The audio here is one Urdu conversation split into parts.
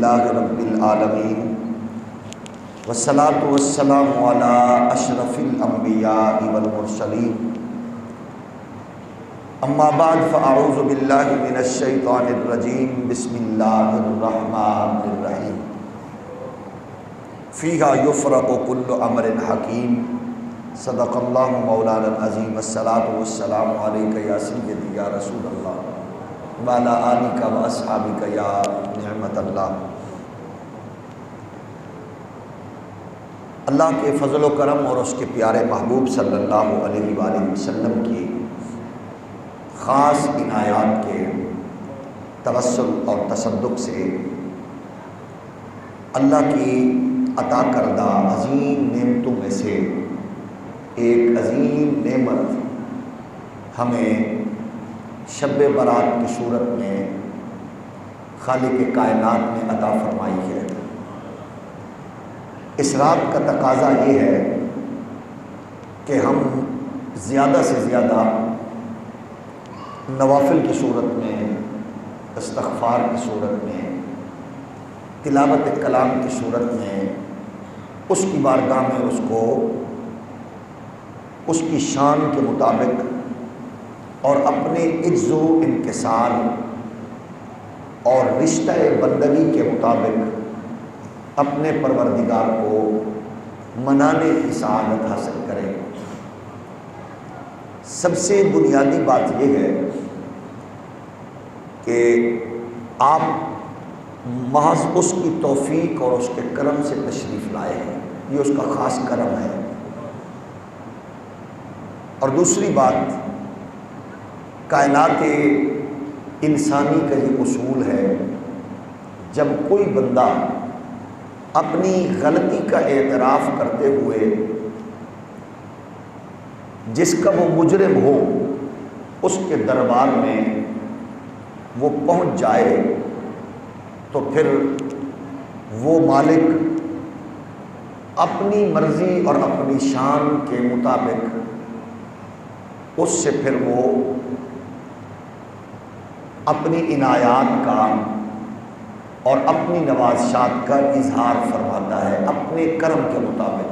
للہ رب العالمین والصلاة والسلام علی اشرف الانبیاء والمرسلین اما بعد فاعوذ باللہ من الشیطان الرجیم بسم اللہ الرحمن الرحیم فیہا یفرق کل امر حکیم صدق اللہ مولانا العظیم الصلاة والسلام علیکہ یا سیدی یا رسول اللہ وعلی آلک و اصحابک یا نعمت اللہ۔ اللہ کے فضل و کرم اور اس کے پیارے محبوب صلی اللہ علیہ وآلہ وسلم کی خاص عنایات کے توسل اور تصدق سے اللہ کی عطا کردہ عظیم نعمتوں میں سے ایک عظیم نعمت ہمیں شب برات کی صورت میں خالق کائنات نے عطا فرمائی ہے۔ اس رات کا تقاضا یہ ہے کہ ہم زیادہ سے زیادہ نوافل کی صورت میں، استغفار کی صورت میں، تلاوت کلام کی صورت میں اس کی بارگاہ میں اس کو اس کی شان کے مطابق اور اپنے عجز و انکسار اور رشتہ بندگی کے مطابق اپنے پروردگار کو منانے کی سعادت حاصل کریں۔ سب سے بنیادی بات یہ ہے کہ آپ محض اس کی توفیق اور اس کے کرم سے تشریف لائے ہیں، یہ اس کا خاص کرم ہے۔ اور دوسری بات، کائنات انسانی کا یہ اصول ہے، جب کوئی بندہ اپنی غلطی کا اعتراف کرتے ہوئے جس کا وہ مجرم ہو اس کے دربار میں وہ پہنچ جائے تو پھر وہ مالک اپنی مرضی اور اپنی شان کے مطابق اس سے پھر وہ اپنی عنایات کا اور اپنی نوازشات کا اظہار فرماتا ہے اپنے کرم کے مطابق۔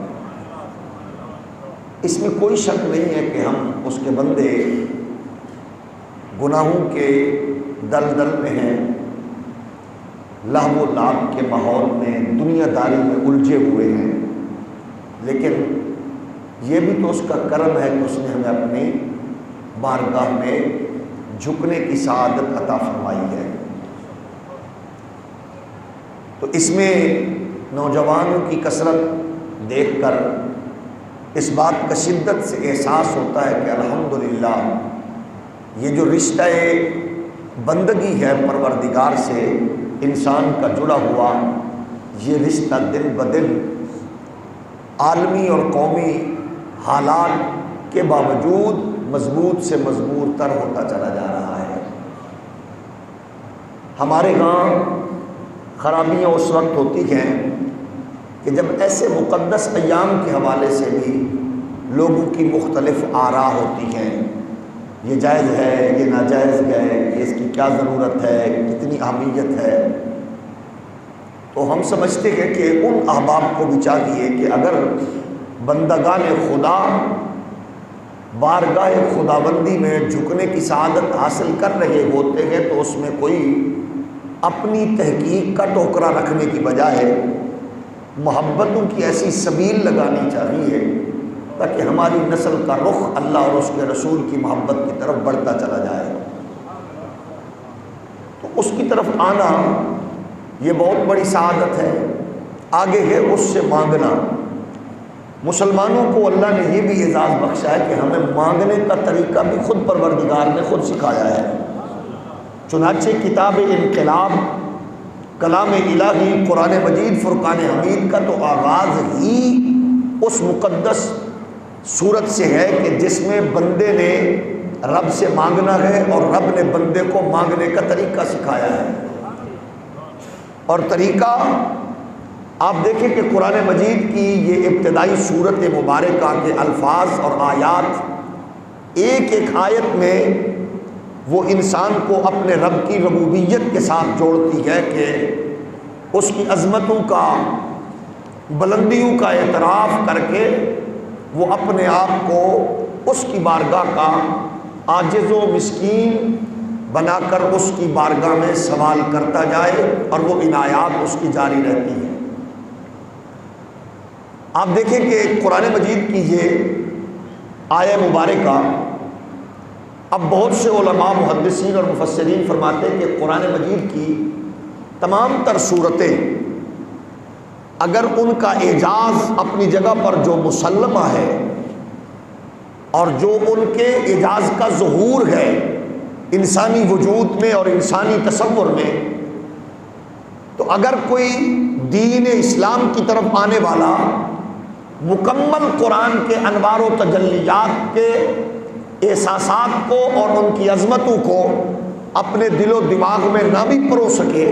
اس میں کوئی شک نہیں ہے کہ ہم اس کے بندے گناہوں کے دلدل میں ہیں، لہو و لعب کے ماحول میں، دنیا داری میں الجھے ہوئے ہیں، لیکن یہ بھی تو اس کا کرم ہے کہ اس نے ہمیں اپنی بارگاہ میں جھکنے کی سعادت عطا فرمائی ہے۔ تو اس میں نوجوانوں کی کثرت دیکھ کر اس بات کا شدت سے احساس ہوتا ہے کہ الحمدللہ یہ جو رشتہ بندگی ہے پروردگار سے انسان کا جڑا ہوا، یہ رشتہ دن بدن عالمی اور قومی حالات کے باوجود مضبوط سے مضبوط تر ہوتا چلا جا رہا ہے۔ ہمارے ہاں خرابیاں اس وقت ہوتی ہیں کہ جب ایسے مقدس ایام کے حوالے سے بھی لوگوں کی مختلف آراء ہوتی ہیں، یہ جائز ہے، یہ ناجائز ہے، اس کی کیا ضرورت ہے، کتنی اہمیت ہے، تو ہم سمجھتے ہیں کہ ان احباب کو بھی چاہیے کہ اگر بندگان خدا بارگاہ خداوندی میں جھکنے کی سعادت حاصل کر رہے ہوتے ہیں تو اس میں کوئی اپنی تحقیق کا ٹوکرا رکھنے کی بجائے محبتوں کی ایسی سبیل لگانی چاہیے تاکہ ہماری نسل کا رخ اللہ اور اس کے رسول کی محبت کی طرف بڑھتا چلا جائے۔ تو اس کی طرف آنا یہ بہت بڑی سعادت ہے۔ آگے ہے اس سے مانگنا۔ مسلمانوں کو اللہ نے یہ بھی اعزاز بخشا ہے کہ ہمیں مانگنے کا طریقہ بھی خود پروردگار نے خود سکھایا ہے۔ چنانچہ کتاب انقلاب کلام الہی قرآن مجید فرقان حمید کا تو آغاز ہی اس مقدس صورت سے ہے کہ جس میں بندے نے رب سے مانگنا ہے اور رب نے بندے کو مانگنے کا طریقہ سکھایا ہے۔ اور طریقہ آپ دیکھیں کہ قرآن مجید کی یہ ابتدائی صورت مبارکہ کے الفاظ اور آیات ایک ایک آیت میں وہ انسان کو اپنے رب کی ربوبیت کے ساتھ جوڑتی ہے کہ اس کی عظمتوں کا، بلندیوں کا اعتراف کر کے وہ اپنے آپ کو اس کی بارگاہ کا عاجز و مسکین بنا کر اس کی بارگاہ میں سوال کرتا جائے، اور وہ عنایات اس کی جاری رہتی ہے۔ آپ دیکھیں کہ قرآن مجید کی یہ آیہ مبارکہ، اب بہت سے علماء محدثین اور مفسرین فرماتے ہیں کہ قرآن مجید کی تمام تر صورتیں اگر ان کا اعجاز اپنی جگہ پر جو مسلمہ ہے اور جو ان کے اعجاز کا ظہور ہے انسانی وجود میں اور انسانی تصور میں، تو اگر کوئی دین اسلام کی طرف آنے والا مکمل قرآن کے انوار و تجلیات کے احساسات کو اور ان کی عظمتوں کو اپنے دل و دماغ میں نہ بھی پرو سکے،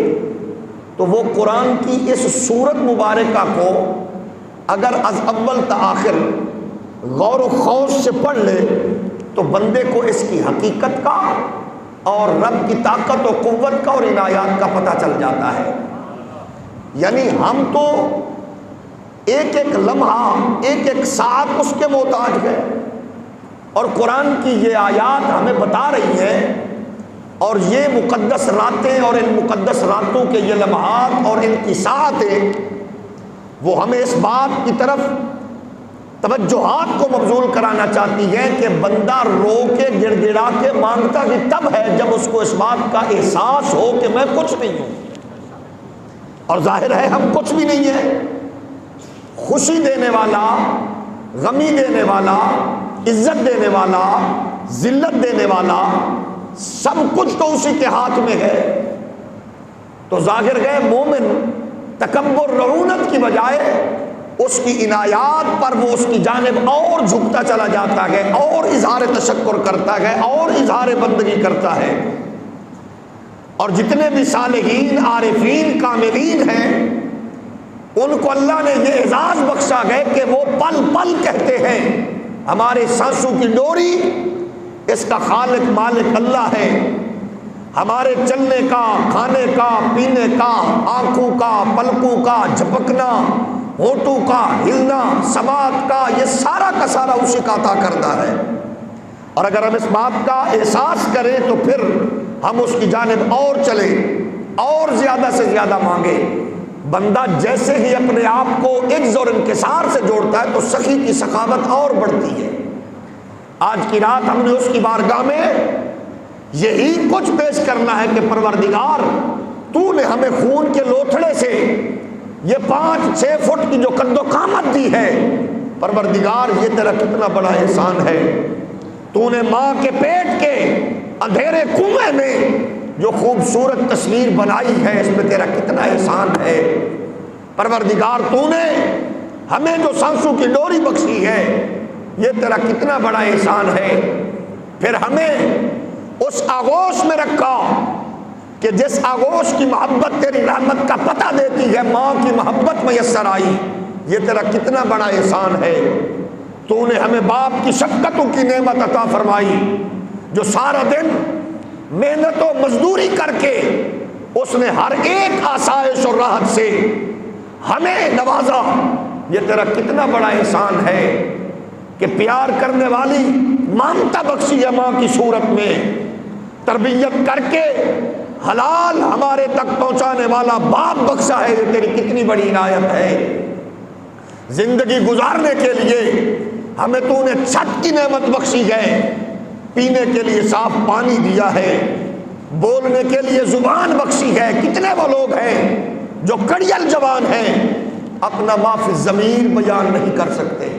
تو وہ قرآن کی اس سورت مبارکہ کو اگر از اول تا آخر غور و خوض سے پڑھ لے تو بندے کو اس کی حقیقت کا اور رب کی طاقت و قوت کا اور عنایات کا پتہ چل جاتا ہے۔ یعنی ہم تو ایک ایک لمحہ، ایک ایک ساتھ اس کے محتاج ہیں، اور قرآن کی یہ آیات ہمیں بتا رہی ہیں، اور یہ مقدس راتیں اور ان مقدس راتوں کے یہ لمحات اور ان کی ساعتیں وہ ہمیں اس بات کی طرف توجہات کو مبذول کرانا چاہتی ہے کہ بندہ رو کے گڑ گڑا کے مانگتا بھی تب ہے جب اس کو اس بات کا احساس ہو کہ میں کچھ نہیں ہوں، اور ظاہر ہے ہم کچھ بھی نہیں ہیں۔ خوشی دینے والا، غمی دینے والا، عزت دینے والا، ذلت دینے والا، سب کچھ تو اسی کے ہاتھ میں ہے۔ تو ظاہر گئے مومن تکبر رعونت کی بجائے اس کی عنایات پر وہ اس کی جانب اور جھکتا چلا جاتا ہے، اور اظہار تشکر کرتا ہے، اور اظہار بندگی کرتا ہے۔ اور جتنے بھی صالحین، عارفین، کاملین ہیں، ان کو اللہ نے یہ اعزاز بخشا ہے کہ وہ پل پل کہتے ہیں ہمارے سانسوں کی ڈوری اس کا خالق مالک اللہ ہے، ہمارے چلنے کا، کھانے کا، پینے کا، آنکھوں کا، پلکوں کا جھپکنا، ہونٹوں کا ہلنا، سماعت کا، یہ سارا کا سارا اسی کا عطا کردہ ہے۔ اور اگر ہم اس بات کا احساس کریں تو پھر ہم اس کی جانب اور چلیں، اور زیادہ سے زیادہ مانگیں۔ بندہ جیسے ہی اپنے آپ کو عجز اور انکسار سے جوڑتا ہے تو سخی کی سخاوت اور بڑھتی ہے۔ آج کی رات ہم نے اس کی بارگاہ میں یہی کچھ پیش کرنا ہے کہ پروردگار تو نے ہمیں خون کے لوتھڑے سے یہ 5-6 فٹ کی جو قد و قامت دی ہے، پروردگار یہ تیرا کتنا بڑا احسان ہے۔ تو نے ماں کے پیٹ کے اندھیرے کنویں میں جو خوبصورت تصویر بنائی ہے، اس میں تیرا کتنا احسان ہے۔ پروردگار تو نے ہمیں جو سانسوں کی ڈوری بخشی ہے، یہ تیرا کتنا بڑا احسان ہے۔ پھر ہمیں اس آغوش میں رکھا کہ جس آغوش کی محبت تیری رحمت کا پتہ دیتی ہے، ماں کی محبت میسر آئی، یہ تیرا کتنا بڑا احسان ہے۔ تو نے ہمیں باپ کی شفقتوں کی نعمت عطا فرمائی، جو سارا دن محنت و مزدوری کر کے اس نے ہر ایک آسائش اور راحت سے ہمیں نوازا، یہ تیرا کتنا بڑا احسان ہے کہ پیار کرنے والی مامتا بخشی ہے، ماں کی صورت میں تربیت کر کے حلال ہمارے تک پہنچانے والا باپ بخشا ہے، یہ تیری کتنی بڑی عنایت ہے۔ زندگی گزارنے کے لیے ہمیں تو نے چھت کی نعمت بخشی ہے، پینے کے لیے صاف پانی دیا ہے، بولنے کے لیے زبان بخشی ہے۔ کتنے وہ لوگ ہیں جو کڑیل زبان ہیں، اپنا ما فی الضمیر بیان نہیں کر سکتے،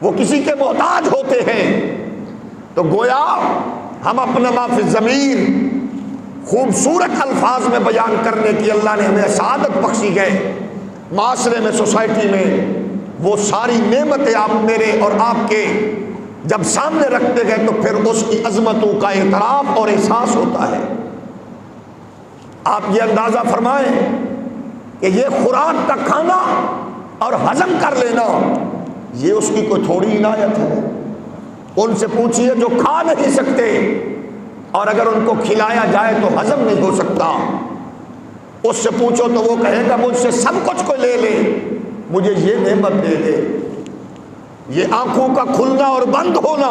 وہ کسی کے محتاج ہوتے ہیں۔ تو گویا ہم اپنا ما فی الضمیر خوبصورت الفاظ میں بیان کرنے کی اللہ نے ہمیں سعادت بخشی ہے۔ معاشرے میں، سوسائٹی میں وہ ساری نعمتیں آپ میرے اور آپ کے جب سامنے رکھتے گئے تو پھر اس کی عظمتوں کا اعتراف اور احساس ہوتا ہے۔ آپ یہ اندازہ فرمائیں کہ یہ خوراک کا کھانا اور ہضم کر لینا، یہ اس کی کوئی تھوڑی عنایت ہے۔ ان سے پوچھئے جو کھا نہیں سکتے اور اگر ان کو کھلایا جائے تو ہضم نہیں ہو سکتا، اس سے پوچھو تو وہ کہے گا مجھ سے سب کچھ کو لے لے، مجھے یہ نعمت دے دے، یہ آنکھوں کا کھلنا اور بند ہونا۔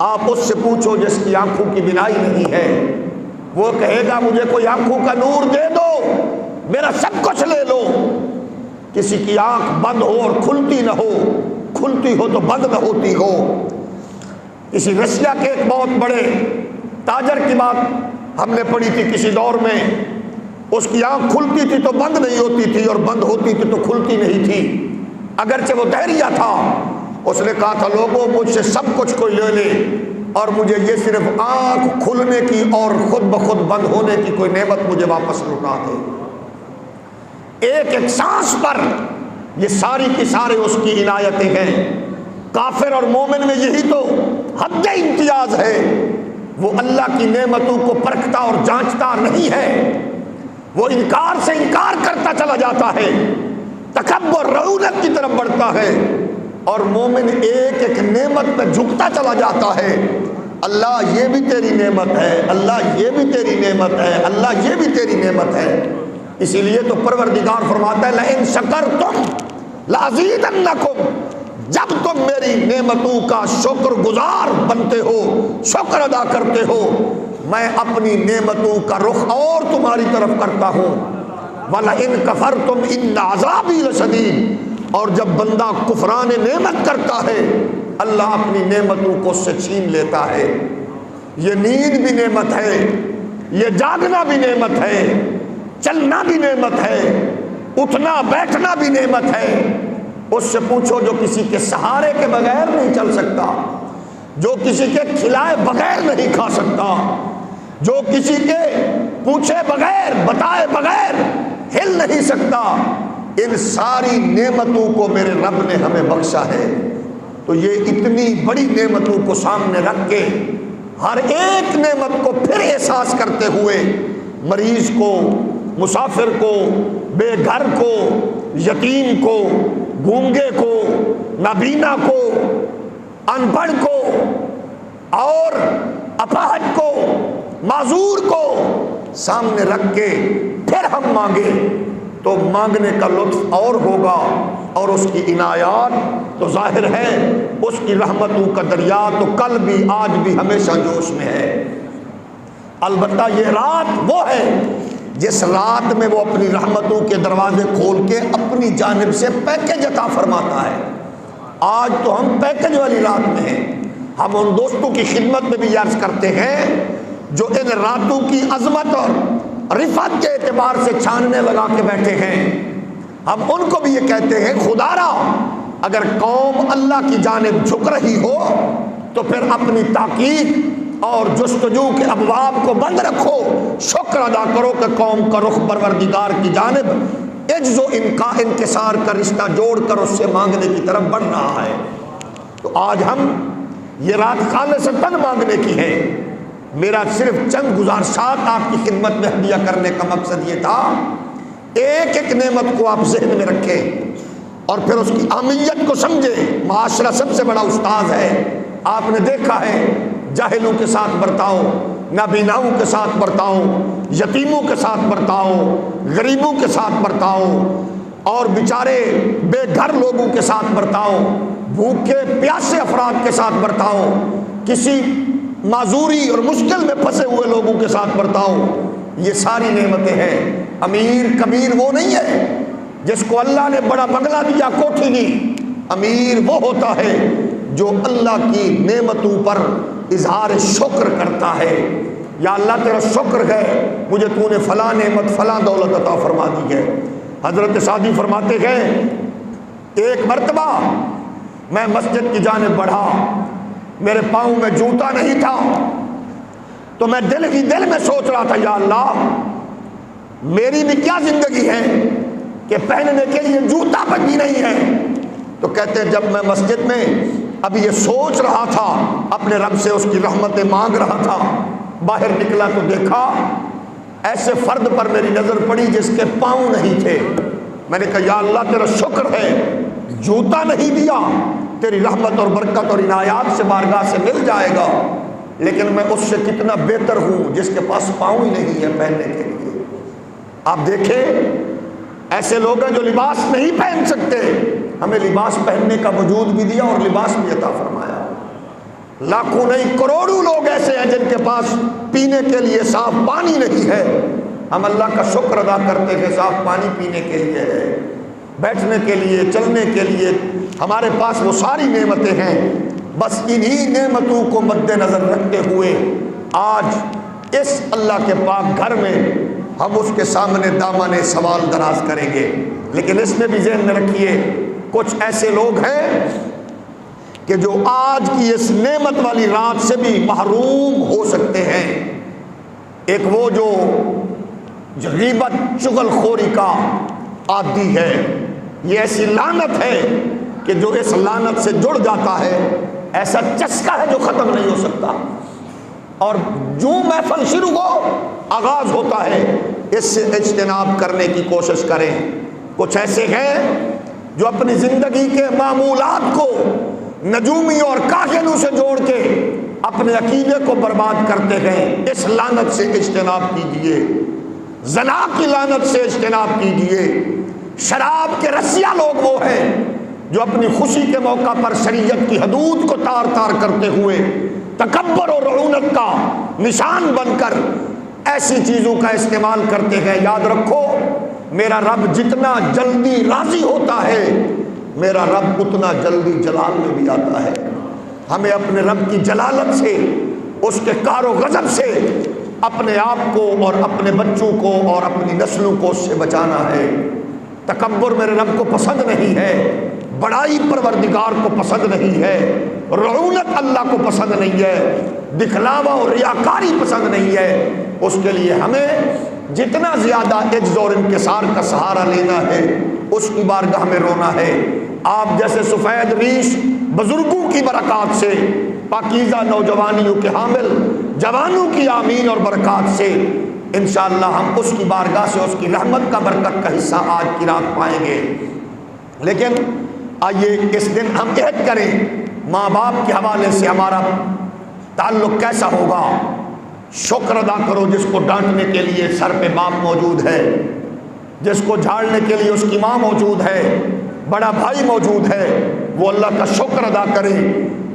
آپ اس سے پوچھو جس کی آنکھوں کی بینائی نہیں ہے، وہ کہے گا مجھے کوئی آنکھوں کا نور دے دو، میرا سب کچھ لے لو۔ کسی کی آنکھ بند ہو اور کھلتی نہ ہو، کھلتی ہو تو بند نہ ہوتی ہو۔ کسی رشیا کے ایک بہت بڑے تاجر کی بات ہم نے پڑھی تھی کسی دور میں، اس کی آنکھ کھلتی تھی تو بند نہیں ہوتی تھی، اور بند ہوتی تھی تو کھلتی نہیں تھی، اگرچہ وہ دہریہ تھا۔ اس نے کہا تھا لوگوں مجھ سے سب کچھ کوئی لے لے اور مجھے یہ صرف آنکھ کھلنے کی اور خود بخود بند ہونے کی کوئی نعمت مجھے واپس لوٹا دے۔ ایک ایک سانس پر یہ ساری کی سارے اس کی عنایتیں ہیں۔ کافر اور مومن میں یہی تو حد امتیاز ہے، وہ اللہ کی نعمتوں کو پرکھتا اور جانچتا نہیں ہے، وہ انکار سے انکار کرتا چلا جاتا ہے، تکبر رعونت کی طرف بڑھتا ہے، اور مومن ایک ایک نعمت پہ جھکتا چلا جاتا ہے۔ اللہ یہ بھی تیری نعمت ہے، اللہ یہ بھی تیری نعمت ہے، اللہ یہ بھی تیری نعمت ہے۔ اسی لیے تو پروردگار فرماتا ہے لئن شکرتم لازیدنکم، جب تم میری نعمتوں کا شکر گزار بنتے ہو، شکر ادا کرتے ہو، میں اپنی نعمتوں کا رخ اور تمہاری طرف کرتا ہوں۔ وَلَئِن كَفَرْتُمْ إِنَّ عَذَابِي لَشَدِيدٌ، اور جب بندہ کفران نعمت کرتا ہے اللہ اپنی نعمتوں کو اس سے چھین لیتا ہے۔ یہ نیند بھی نعمت ہے، یہ جاگنا بھی نعمت ہے، چلنا بھی نعمت ہے، اٹھنا بیٹھنا بھی نعمت ہے۔ اس سے پوچھو جو کسی کے سہارے کے بغیر نہیں چل سکتا، جو کسی کے کھلائے بغیر نہیں کھا سکتا، جو کسی کے پوچھے بغیر بتائے بغیر ہل نہیں سکتا، ان ساری نعمتوں کو میرے رب نے ہمیں بخشا ہے۔ تو یہ اتنی بڑی نعمتوں کو سامنے رکھ کے ہر ایک نعمت کو پھر احساس کرتے ہوئے مریض کو، مسافر کو، بے گھر کو، یتیم کو، گونگے کو، نابینا کو، ان پڑھ کو اور اپاہج کو، معذور کو سامنے رکھ کے پھر ہم مانگے تو مانگنے کا لطف اور ہوگا، اور اس کی عنایات تو ظاہر ہے، اس کی رحمتوں کا دریا تو کل بھی آج بھی ہمیشہ جوش میں ہے۔ البتہ یہ رات وہ ہے جس رات میں وہ اپنی رحمتوں کے دروازے کھول کے اپنی جانب سے پیکج عطا فرماتا ہے۔ آج تو ہم پیکج والی رات میں ہیں۔ ہم ان دوستوں کی خدمت میں بھی عرض کرتے ہیں جو ان راتوں کی عظمت اور رفعت کے اعتبار سے چھاننے لگا کے بیٹھے ہیں، ہم ان کو بھی یہ کہتے ہیں خدا را اگر قوم اللہ کی جانب جھک رہی ہو تو پھر اپنی تحقیق اور جستجو کے ابواب کو بند رکھو، شکر ادا کرو کہ قوم کا رخ پروردگار کی جانب عجز و انکسار کا رشتہ جوڑ کر اس سے مانگنے کی طرف بڑھ رہا ہے۔ تو آج ہم یہ رات خالصتاً مانگنے کی ہے۔ میرا صرف چند گزارشات آپ کی خدمت میں ہدیہ کرنے کا مقصد یہ تھا، ایک ایک نعمت کو آپ ذہن میں رکھیں اور پھر اس کی اہمیت کو سمجھیں۔ معاشرہ سب سے بڑا استاذ ہے، آپ نے دیکھا ہے جاہلوں کے ساتھ برتاؤ، نابیناؤں کے ساتھ برتاؤ، یتیموں کے ساتھ برتاؤ، غریبوں کے ساتھ برتاؤ، اور بیچارے بے گھر لوگوں کے ساتھ برتاؤ، بھوکے پیاسے افراد کے ساتھ برتاؤ، کسی معذوری اور مشکل میں پھنسے ہوئے لوگوں کے ساتھ برتاؤ۔ یہ ساری نعمتیں ہیں۔ امیر کبیر وہ نہیں ہے جس کو اللہ نے بڑا بنگلہ دیا، کوٹھی دی۔ امیر وہ ہوتا ہے جو اللہ کی نعمتوں پر اظہار شکر کرتا ہے۔ یا اللہ تیرا شکر ہے مجھے تو نے فلاں نعمت فلاں دولت عطا فرما دی ہے۔ حضرت سعدی فرماتے ہیں ایک مرتبہ میں مسجد کی جانب بڑھا، میرے پاؤں میں جوتا نہیں تھا، تو میں دل ہی دل میں سوچ رہا تھا یا اللہ میری بھی کیا زندگی ہے کہ پہننے کے لیے جوتا پر بھی نہیں ہے۔ تو کہتے ہیں جب میں مسجد میں ابھی یہ سوچ رہا تھا، اپنے رب سے اس کی رحمتیں مانگ رہا تھا، باہر نکلا تو دیکھا ایسے فرد پر میری نظر پڑی جس کے پاؤں نہیں تھے۔ میں نے کہا یا اللہ تیرا شکر ہے، جوتا نہیں دیا، تیری رحمت اور برکت اور عنایات سے بارگاہ سے مل جائے گا، لیکن میں اس سے کتنا بہتر ہوں جس کے پاس پاؤں ہی نہیں ہے پہننے کے لیے۔ آپ دیکھیں ایسے لوگ ہیں جو لباس نہیں پہن سکتے، ہمیں لباس پہننے کا وجود بھی دیا اور لباس بھی عطا فرمایا۔ لاکھوں نہیں کروڑوں لوگ ایسے ہیں جن کے پاس پینے کے لیے صاف پانی نہیں ہے، ہم اللہ کا شکر ادا کرتے ہیں صاف پانی پینے کے لیے ہے، بیٹھنے کے لیے، چلنے کے لیے ہمارے پاس وہ ساری نعمتیں ہیں۔ بس انہی نعمتوں کو مد نظر رکھتے ہوئے آج اس اللہ کے پاک گھر میں ہم اس کے سامنے دامن سوال دراز کریں گے، لیکن اس میں بھی ذہن میں رکھیے کچھ ایسے لوگ ہیں کہ جو آج کی اس نعمت والی رات سے بھی محروم ہو سکتے ہیں۔ ایک وہ جو غیبت چغل خوری کا عادی ہے، یہ ایسی لعنت ہے کہ جو اس لعنت سے جڑ جاتا ہے ایسا چسکا ہے جو ختم نہیں ہو سکتا، اور جو محفل شروع ہو آغاز ہوتا ہے اس سے اجتناب کرنے کی کوشش کریں۔ کچھ ایسے ہیں جو اپنی زندگی کے معمولات کو نجومیوں اور کاہنوں سے جوڑ کے اپنے عقیدے کو برباد کرتے ہیں۔ اس لعنت سے اجتناب کیجئے، زنا کی لعنت سے اجتناب کیجئے۔ شراب کے رسیا لوگ وہ ہیں جو اپنی خوشی کے موقع پر شریعت کی حدود کو تار تار کرتے ہوئے تکبر اور رعونت کا نشان بن کر ایسی چیزوں کا استعمال کرتے ہیں۔ یاد رکھو میرا رب جتنا جلدی راضی ہوتا ہے میرا رب اتنا جلدی جلال میں بھی آتا ہے۔ ہمیں اپنے رب کی جلالت سے، اس کے کار و غضب سے اپنے آپ کو اور اپنے بچوں کو اور اپنی نسلوں کو اس سے بچانا ہے۔ تکبر میرے رب کو پسند نہیں ہے، بڑائی پروردگار کو پسند نہیں ہے، رعونت اللہ کو پسند نہیں ہے، دکھلاوا اور ریاکاری پسند نہیں ہے۔ اس کے لیے ہمیں جتنا زیادہ عجز اور انکسار کا سہارا لینا ہے اس کی بارگاہ میں رونا ہے۔ آپ جیسے سفید ریش بزرگوں کی برکات سے، پاکیزہ نوجوانیوں کے حامل جوانوں کی آمین اور برکات سے انشاءاللہ ہم اس کی بارگاہ سے اس کی رحمت کا برکت کا حصہ آج کی رات پائیں گے۔ لیکن آئیے اس دن ہم عہد کریں ماں باپ کے حوالے سے ہمارا تعلق کیسا ہوگا۔ شکر ادا کرو جس کو ڈانٹنے کے لیے سر پہ باپ موجود ہے، جس کو جھاڑنے کے لیے اس کی ماں موجود ہے، بڑا بھائی موجود ہے، وہ اللہ کا شکر ادا کرے۔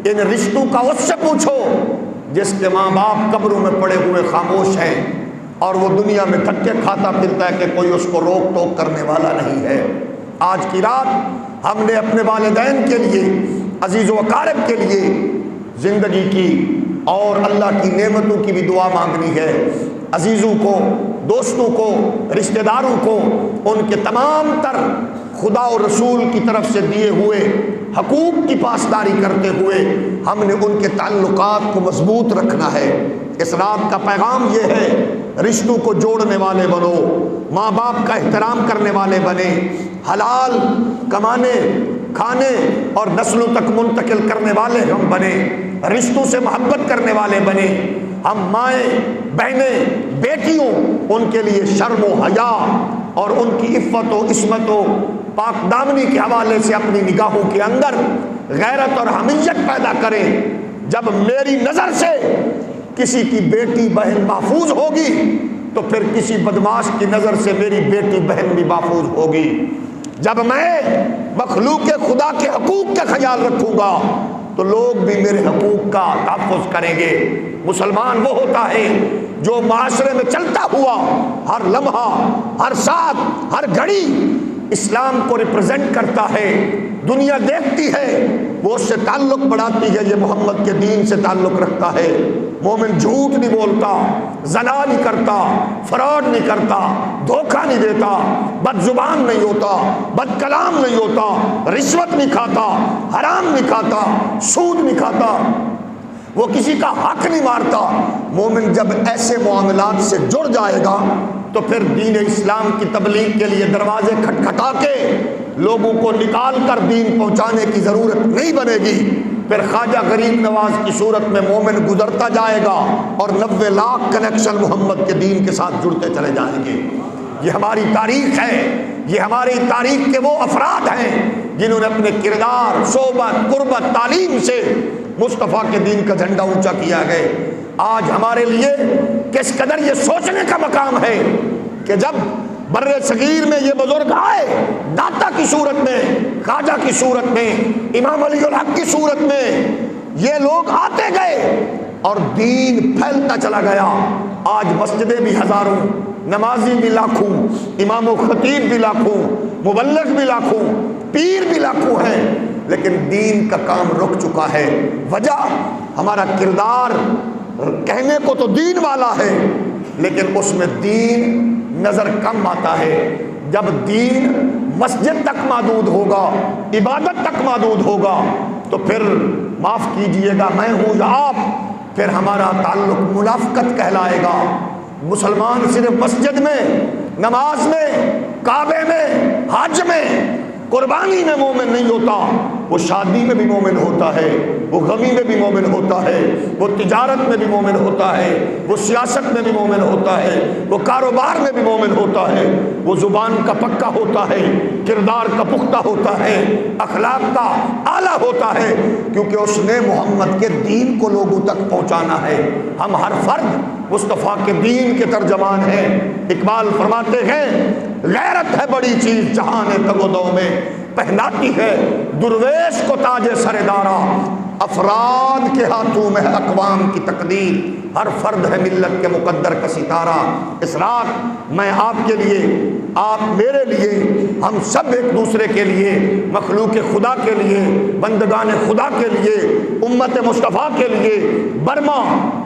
ان رشتوں کا اس سے پوچھو جس کے ماں باپ قبروں میں پڑے ہوئے خاموش ہیں اور وہ دنیا میں دھکے کھاتا پھرتا ہے کہ کوئی اس کو روک ٹوک کرنے والا نہیں ہے۔ آج کی رات ہم نے اپنے والدین کے لیے، عزیز و اقارب کے لیے زندگی کی اور اللہ کی نعمتوں کی بھی دعا مانگنی ہے۔ عزیزوں کو، دوستوں کو، رشتہ داروں کو ان کے تمام تر خدا اور رسول کی طرف سے دیے ہوئے حقوق کی پاسداری کرتے ہوئے ہم نے ان کے تعلقات کو مضبوط رکھنا ہے۔ اس رات کا پیغام یہ ہے، رشتوں کو جوڑنے والے بنو، ماں باپ کا احترام کرنے والے بنے، حلال کمانے، کھانے اور نسلوں تک منتقل کرنے والے ہم بنے، رشتوں سے محبت کرنے والے بنے۔ ہم مائیں، بہنیں، بیٹیوں ان کے لیے شرم و حیا اور ان کی عفت و عصمت و پاک دامنی کے حوالے سے اپنی نگاہوں کے اندر غیرت اور حمیت پیدا کریں۔ جب میری نظر سے کسی کی بیٹی بہن محفوظ ہوگی تو پھر کسی بدماش کی نظر سے میری بیٹی بہن بھی محفوظ ہوگی۔ جب میں مخلوق خدا کے حقوق کا خیال رکھوں گا تو لوگ بھی میرے حقوق کا تحفظ کریں گے۔ مسلمان وہ ہوتا ہے جو معاشرے میں چلتا ہوا ہر لمحہ، ہر ساتھ، ہر گھڑی اسلام کو ریپرزینٹ کرتا ہے۔ دنیا دیکھتی ہے، وہ اس سے تعلق بڑھاتی ہے، یہ محمد کے دین سے تعلق رکھتا ہے۔ مومن جھوٹ نہیں بولتا، زنا نہیں کرتا، فراڈ نہیں کرتا، دھوکہ نہیں دیتا، بد زبان نہیں ہوتا، بد کلام نہیں ہوتا، رشوت نہیں کھاتا، حرام نہیں کھاتا، سود نہیں کھاتا، وہ کسی کا حق نہیں مارتا۔ مومن جب ایسے معاملات سے جڑ جائے گا تو پھر دین اسلام کی تبلیغ کے لیے دروازے کھٹکھٹا کے لوگوں کو نکال کر دین پہنچانے کی ضرورت نہیں بنے گی۔ پھر خواجہ غریب نواز کی صورت میں مومن گزرتا جائے گا اور 90 لاکھ کنیکشن محمد کے دین کے ساتھ جڑتے چلے جائیں گے۔ یہ ہماری تاریخ ہے، یہ ہماری تاریخ کے وہ افراد ہیں جنہوں نے اپنے کردار، صحبت، قربت، تعلیم سے مصطفیٰ کے دین کا جھنڈا اونچا کیا گئے۔ آج ہمارے لیے کس قدر یہ سوچنے کا مقام ہے کہ جب بر صغیر میں یہ بزرگ آئے داتا کی صورت میں، خواجہ کی صورت میں، امام علی الحق کی صورت میں، یہ لوگ آتے گئے اور دین پھیلتا چلا گیا۔ آج مسجدیں بھی ہزاروں، نمازی بھی لاکھوں، امام و خطیب بھی لاکھوں، مبلغ بھی لاکھوں، پیر بھی لاکھوں ہیں، لیکن دین کا کام رک چکا ہے۔ وجہ ہمارا کردار کہنے کو تو دین والا ہے، لیکن اس میں دین نظر کم آتا ہے۔ جب دین مسجد تک محدود ہوگا، عبادت تک محدود ہوگا، تو پھر معاف کیجئے گا میں ہوں یا آپ، پھر ہمارا تعلق منافقت کہلائے گا۔ مسلمان صرف مسجد میں، نماز میں، کعبے میں، حج میں، قربانی میں مومن نہیں ہوتا، وہ شادی میں بھی مومن ہوتا ہے، وہ غمی میں بھی مومن ہوتا ہے، وہ تجارت میں بھی مومن ہوتا ہے، وہ سیاست میں بھی مومن ہوتا ہے، وہ کاروبار میں بھی مومن ہوتا ہے، وہ زبان کا پکا ہوتا ہے، کردار کا پختہ ہوتا ہے، اخلاق کا اعلیٰ ہوتا ہے، کیونکہ اس نے محمد کے دین کو لوگوں تک پہنچانا ہے۔ ہم ہر فرد مصطفیٰ کے دین کے ترجمان ہیں۔ اقبال فرماتے ہیں غیرت ہے بڑی چیز جہان تگ و دو میں، پہناتی ہے درویش کو تاج سردارا، افراد کے ہاتھوں میں ہے اقوام کی تقدیر، ہر فرد ہے ملت کے مقدر کا ستارہ۔ اس رات میں آپ کے لیے، آپ میرے لیے، ہم سب ایک دوسرے کے لیے، مخلوق خدا کے لیے، بندگان خدا کے لیے، امت مصطفیٰ کے لیے، برما،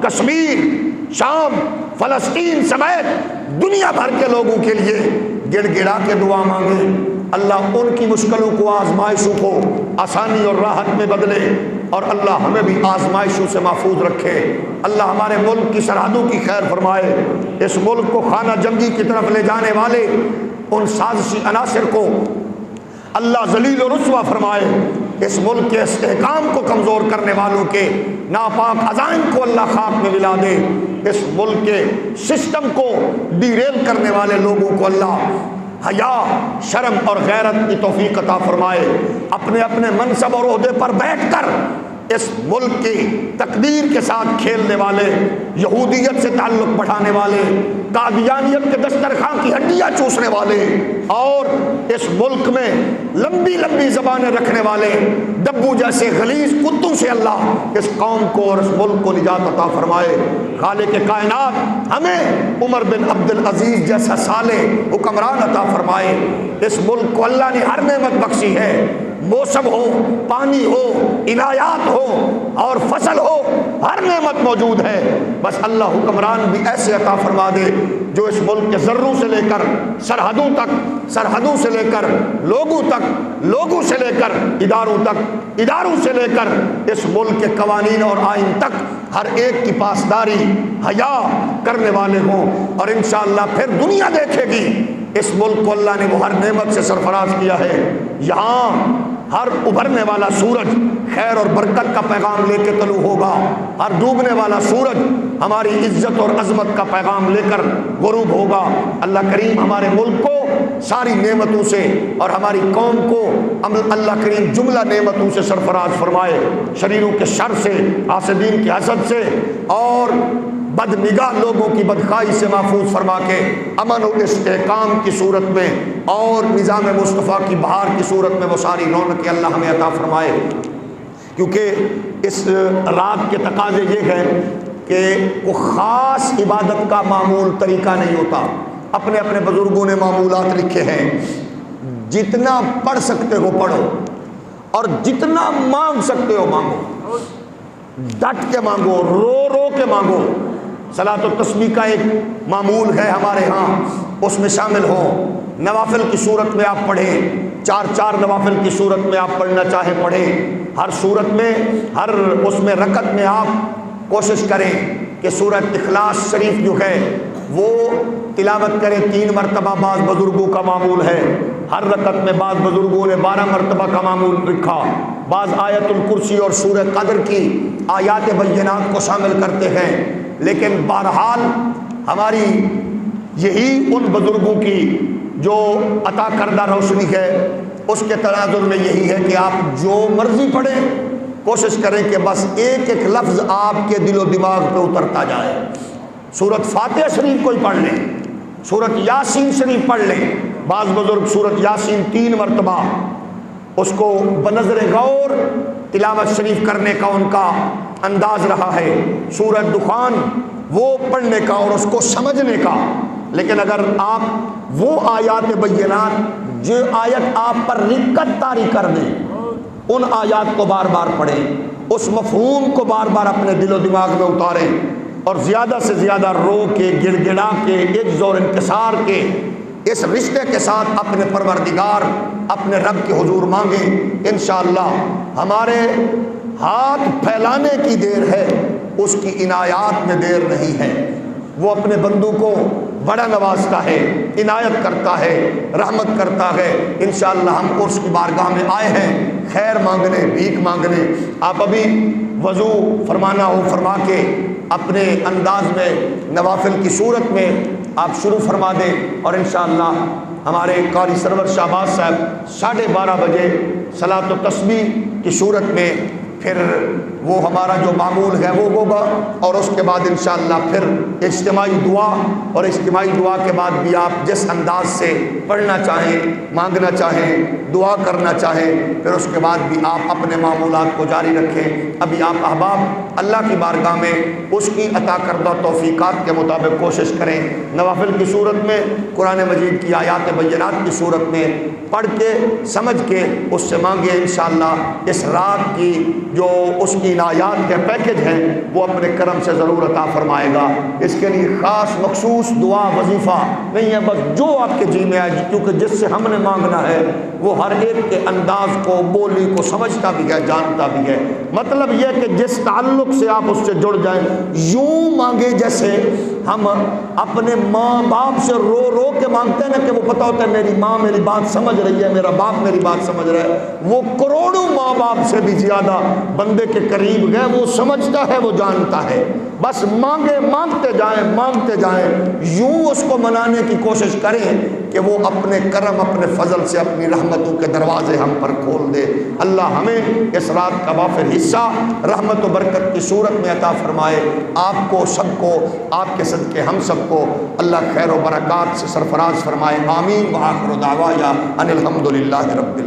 کشمیر، شام، فلسطین سمیت دنیا بھر کے لوگوں کے لیے گڑ گڑا کے دعا مانگے۔ اللہ ان کی مشکلوں کو، آزمائشوں کو آسانی اور راحت میں بدلے، اور اللہ ہمیں بھی آزمائشوں سے محفوظ رکھے۔ اللہ ہمارے ملک کی سرحدوں کی خیر فرمائے، اس ملک کو خانہ جنگی کی طرف لے جانے والے ان سازشی عناصر کو اللہ ذلیل و رسوا فرمائے، اس ملک کے استحکام کو کمزور کرنے والوں کے ناپاک عزائم کو اللہ خاک میں ملا دے، اس ملک کے سسٹم کو ڈیریل کرنے والے لوگوں کو اللہ حیا، شرم اور غیرت کی توفیق عطا فرمائے۔ اپنے اپنے منصب اور عہدے پر بیٹھ کر اس ملک کی تقدیر کے ساتھ کھیلنے والے، یہودیت سے تعلق بڑھانے والے، قادیانیت کے دسترخوان کی ہڈیاں چوسنے والے، اور اس ملک میں لمبی لمبی زبانیں رکھنے والے ڈبو جیسے غلیظ کتوں سے اللہ اس قوم کو اور اس ملک کو نجات عطا فرمائے۔ خالق کائنات ہمیں عمر بن عبد العزیز جیسا صالح حکمران عطا فرمائے۔ اس ملک کو اللہ نے ہر نعمت بخشی ہے، موسم ہو، پانی ہو، عنایات ہو اور فصل ہو، ہر نعمت موجود ہے، بس اللہ حکمران بھی ایسے عطا فرما دے جو اس ملک کے ذروں سے لے کر سرحدوں تک، سرحدوں سے لے کر لوگوں تک، لوگوں سے لے کر اداروں تک، اداروں سے لے کر اس ملک کے قوانین اور آئین تک ہر ایک کی پاسداری حیا کرنے والے ہوں، اور انشاءاللہ پھر دنیا دیکھے گی اس ملک کو اللہ نے وہ ہر نعمت سے سرفراز کیا ہے۔ یہاں ہر ابھرنے والا سورج خیر اور برکت کا پیغام لے کے طلوع ہوگا، ہر ڈوبنے والا سورج ہماری عزت اور عظمت کا پیغام لے کر غروب ہوگا۔ اللہ کریم ہمارے ملک کو ساری نعمتوں سے اور ہماری قوم کو اللہ کریم جملہ نعمتوں سے سرفراز فرمائے، شریروں کے شر سے، حاسدین کی حسد سے اور بد نگاہ لوگوں کی بدخواہی سے محفوظ فرما کے امن و استحکام کی صورت میں اور نظام مصطفیٰ کی بہار کی صورت میں وہ ساری رونقیں اللہ ہمیں عطا فرمائے۔ کیونکہ اس رات کے تقاضے یہ ہیں کہ وہ خاص عبادت کا معمول طریقہ نہیں ہوتا، اپنے اپنے بزرگوں نے معمولات لکھے ہیں، جتنا پڑھ سکتے ہو پڑھو اور جتنا مانگ سکتے ہو مانگو، ڈٹ کے مانگو، رو رو کے مانگو۔ صلاۃ و تسبیح کا ایک معمول ہے ہمارے ہاں، اس میں شامل ہو۔ نوافل کی صورت میں آپ پڑھیں، چار چار نوافل کی صورت میں آپ پڑھنا چاہیں پڑھیں، ہر صورت میں، ہر اس میں رکعت میں آپ کوشش کریں کہ سورۃ اخلاص شریف جو ہے وہ تلاوت کریں 3 مرتبہ۔ بعض بزرگوں کا معمول ہے ہر رکعت میں، بعض بزرگوں نے 12 مرتبہ کا معمول رکھا، بعض آیت الکرسی اور سورہ قدر کی آیات بینات کو شامل کرتے ہیں، لیکن بہرحال ہماری یہی ان بزرگوں کی جو عطا کردہ روشنی ہے اس کے تناظر میں یہی ہے کہ آپ جو مرضی پڑھیں، کوشش کریں کہ بس ایک ایک لفظ آپ کے دل و دماغ پہ اترتا جائے۔ سورۃ فاتحہ شریف کوئی پڑھ لیں، سورت یاسین شریف پڑھ لیں. بعض بزرگ سورت یاسین 3 مرتبہ اس کو بنظر غور تلاوت شریف کرنے کا ان کا انداز رہا ہے. سورت دخان وہ پڑھنے کا اور اس کو سمجھنے کا. لیکن اگر آپ وہ آیات بینات جو آیت آپ پر رکت طاری کر دیں ان آیات کو بار بار پڑھیں, اس مفہوم کو بار بار اپنے دل و دماغ میں اتاریں اور زیادہ سے زیادہ رو کے گڑ گڑا کے عجز اور انکسار کے اس رشتے کے ساتھ اپنے پروردگار اپنے رب کے حضور مانگیں. انشاءاللہ ہمارے ہاتھ پھیلانے کی دیر ہے, اس کی عنایات میں دیر نہیں ہے. وہ اپنے بندوں کو بڑا نوازتا ہے, عنایت کرتا ہے, رحمت کرتا ہے. انشاءاللہ ہم اس کی بارگاہ میں آئے ہیں خیر مانگنے, بھیک مانگنے. آپ ابھی وضو فرمانا ہو فرما کے اپنے انداز میں نوافل کی صورت میں آپ شروع فرما دیں, اور انشاءاللہ ہمارے قاری سرور شہباز صاحب 12:30 بجے صلاۃ و تسبیح کی صورت میں پھر وہ ہمارا جو معمول ہے وہ ہوگا, اور اس کے بعد انشاءاللہ پھر اجتماعی دعا, اور اجتماعی دعا کے بعد بھی آپ جس انداز سے پڑھنا چاہیں, مانگنا چاہیں, دعا کرنا چاہیں, پھر اس کے بعد بھی آپ اپنے معمولات کو جاری رکھیں. ابھی آپ احباب اللہ کی بارگاہ میں اس کی عطا کردہ توفیقات کے مطابق کوشش کریں. نوافل کی صورت میں قرآن مجید کی آیات بینات کی صورت میں پڑھ کے سمجھ کے اس سے مانگے. انشاءاللہ اس رات کی جو اس کی عنایات کے پیکج ہیں وہ اپنے کرم سے ضرور عطا فرمائے گا. اس کے لیے خاص مخصوص دعا وظیفہ نہیں ہے, بس جو آپ کے جی میں آئے, کیونکہ جس سے ہم نے مانگنا ہے وہ ہر ایک کے انداز کو, بولی کو سمجھتا بھی ہے, جانتا بھی ہے. مطلب یہ کہ جس تعلق سے آپ اس سے جڑ جائیں, یوں مانگے جیسے ہم اپنے ماں باپ سے رو رو کے مانگتے ہیں نا, کہ وہ پتہ ہوتا ہے میری ماں میری بات سمجھ رہی ہے, میرا باپ میری بات سمجھ رہا ہے. وہ کروڑوں ماں باپ سے بھی زیادہ بندے کے قریب گئے, وہ سمجھتا ہے, وہ جانتا ہے. بس مانگے, مانگتے جائیں, مانگتے جائیں, یوں اس کو منانے کی کوشش کریں کہ وہ اپنے کرم, اپنے فضل سے اپنی رحمتوں کے دروازے ہم پر کھول دے. اللہ ہمیں اس رات کا وافر حصہ رحمت و برکت کی صورت میں عطا فرمائے. آپ کو سب کو, آپ کے صدقے ہم سب کو اللہ خیر و برکات سے سرفراز فرمائے. آمین. وآخر دعوانا ان الحمد للہ رب العالمین.